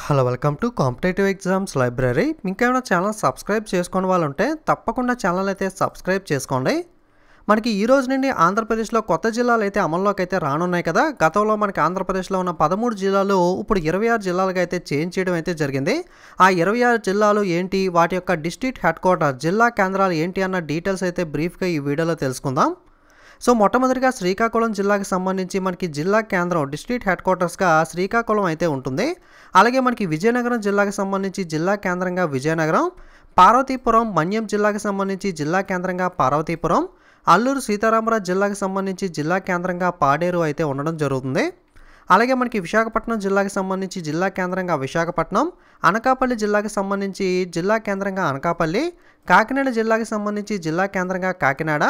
Hello welcome to competitive exams library. ఇంకేమైనా channel subscribe చేసుకునే వాళ్ళు ఉంటే తప్పకుండా ఛానల్ అయితే సబ్స్క్రైబ్ చేసుకోండి. మనకి ఈ రోజు నుండి ఆంధ్రప్రదేశ్లో కొత్త జిల్లాలు అయితే అమల్లోకి అయితే రానున్నాయి కదా. గతంలో మనకి ఆంధ్రప్రదేశ్లో ఉన్న 13 జిల్లాలు ఇప్పుడు 26 జిల్లాలుగా అయితే చేంజ్ చేయడం అయితే జరిగింది. ఆ 26 జిల్లాలు ఏంటి, వాటి యొక్క డిస్ట్రిక్ట్ హెడ్ క్వార్టర్ జిల్లా కేంద్రాలు ఏంటి అన్న డీటెయిల్స్ అయితే బ్రీఫ్గా ఈ వీడియోలో తెలుసుకుందాం. సో మొట్టమొదటిగా శ్రీకాకుళం జిల్లాకి సంబంధించి మనకి జిల్లా కేంద్రం డిస్ట్రిక్ట్ హెడ్ క్వార్టర్స్గా శ్రీకాకుళం అయితే ఉంటుంది. అలాగే మనకి విజయనగరం జిల్లాకి సంబంధించి జిల్లా కేంద్రంగా విజయనగరం, పార్వతీపురం మన్యం జిల్లాకి సంబంధించి జిల్లా కేంద్రంగా పార్వతీపురం, అల్లూరు సీతారామరాజు జిల్లాకి సంబంధించి జిల్లా కేంద్రంగా పాడేరు అయితే ఉండడం జరుగుతుంది. అలాగే మనకి విశాఖపట్నం జిల్లాకి సంబంధించి జిల్లా కేంద్రంగా విశాఖపట్నం, అనకాపల్లి జిల్లాకి సంబంధించి జిల్లా కేంద్రంగా అనకాపల్లి, కాకినాడ జిల్లాకి సంబంధించి జిల్లా కేంద్రంగా కాకినాడ,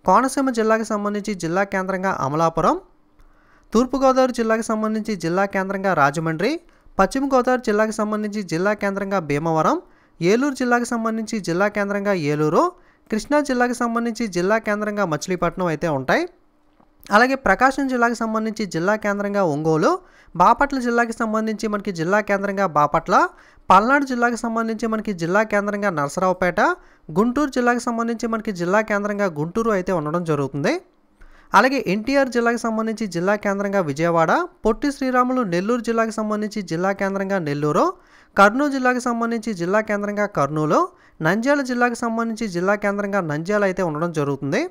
కోనసీమ జిల్లాకి సంబంధించి జిల్లా కేంద్రంగా అమలాపురం, తూర్పుగోదావరి జిల్లాకి సంబంధించి జిల్లా కేంద్రంగా రాజమండ్రి, పశ్చిమ గోదావరి జిల్లాకి సంబంధించి జిల్లా కేంద్రంగా భీమవరం, ఏలూరు జిల్లాకి సంబంధించి జిల్లా కేంద్రంగా ఏలూరు, కృష్ణా జిల్లాకి సంబంధించి జిల్లా కేంద్రంగా మచిలీపట్నం అయితే ఉంటాయి. అలాగే ప్రకాశం జిల్లాకి సంబంధించి జిల్లా కేంద్రంగా ఒంగోలు, బాపట్ల జిల్లాకి సంబంధించి మనకి జిల్లా కేంద్రంగా బాపట్ల, పల్నాడు జిల్లాకి సంబంధించి మనకి జిల్లా కేంద్రంగా నరసరావుపేట, గుంటూరు జిల్లాకి సంబంధించి మనకి జిల్లా కేంద్రంగా గుంటూరు అయితే ఉండడం జరుగుతుంది. అలాగే ఎన్టీఆర్ జిల్లాకి సంబంధించి జిల్లా కేంద్రంగా విజయవాడ, పొట్టి శ్రీరాములు నెల్లూరు జిల్లాకి సంబంధించి జిల్లా కేంద్రంగా నెల్లూరు, కర్నూలు జిల్లాకి సంబంధించి జిల్లా కేంద్రంగా కర్నూలు, నంద్యాల జిల్లాకి సంబంధించి జిల్లా కేంద్రంగా నంద్యాల అయితే ఉండడం జరుగుతుంది.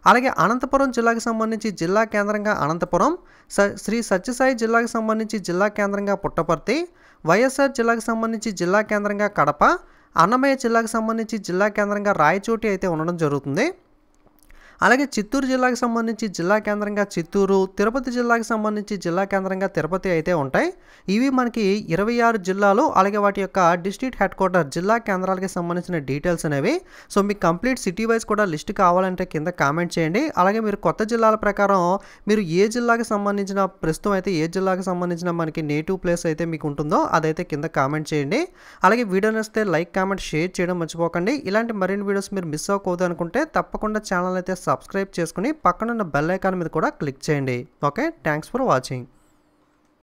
అలాగే అనంతపురం జిల్లాకి సంబంధించి జిల్లా కేంద్రంగా అనంతపురం, శ్రీ సత్యసాయి జిల్లాకి సంబంధించి జిల్లా కేంద్రంగా పుట్టపర్తి, వైఎస్ఆర్ జిల్లాకి సంబంధించి జిల్లా కేంద్రంగా కడప, అన్నమయ్య జిల్లాకి సంబంధించి జిల్లా కేంద్రంగా రాయచోటి అయితే ఉండడం జరుగుతుంది. అలాగే చిత్తూరు జిల్లాకి సంబంధించి జిల్లా కేంద్రంగా చిత్తూరు, తిరుపతి జిల్లాకి సంబంధించి జిల్లా కేంద్రంగా తిరుపతి అయితే ఉంటాయి. ఇవి మనకి 26 జిల్లాలు, అలాగే వాటి యొక్క డిస్ట్రిక్ట్ హెడ్ క్వార్టర్ జిల్లా కేంద్రాలకి సంబంధించిన డీటెయిల్స్ అనేవి. సో మీకు కంప్లీట్ సిటీ వైజ్ కూడా లిస్ట్ కావాలంటే కింద కామెంట్ చేయండి. అలాగే మీరు కొత్త జిల్లాల ప్రకారం మీరు ఏ జిల్లాకి సంబంధించిన ప్రస్తుతం అయితే ఏ జిల్లాకి సంబంధించిన మనకి నేటివ్ ప్లేస్ అయితే మీకు ఉంటుందో అదైతే కింద కామెంట్ చేయండి. అలాగే వీడియో నచ్చితే లైక్, కామెంట్, షేర్ చేయడం మర్చిపోకండి. ఇలాంటి మరిన్ని వీడియోస్ మీరు మిస్ అవ్వకూడదు అనుకుంటే తప్పకుండా ఛానల్ అయితే సబ్స్క్రైబ్ చేసుకుని పక్కనున్న బెల్ ఐకాన్ మీద కూడా క్లిక్ చేయండి. Okay, thanks for watching.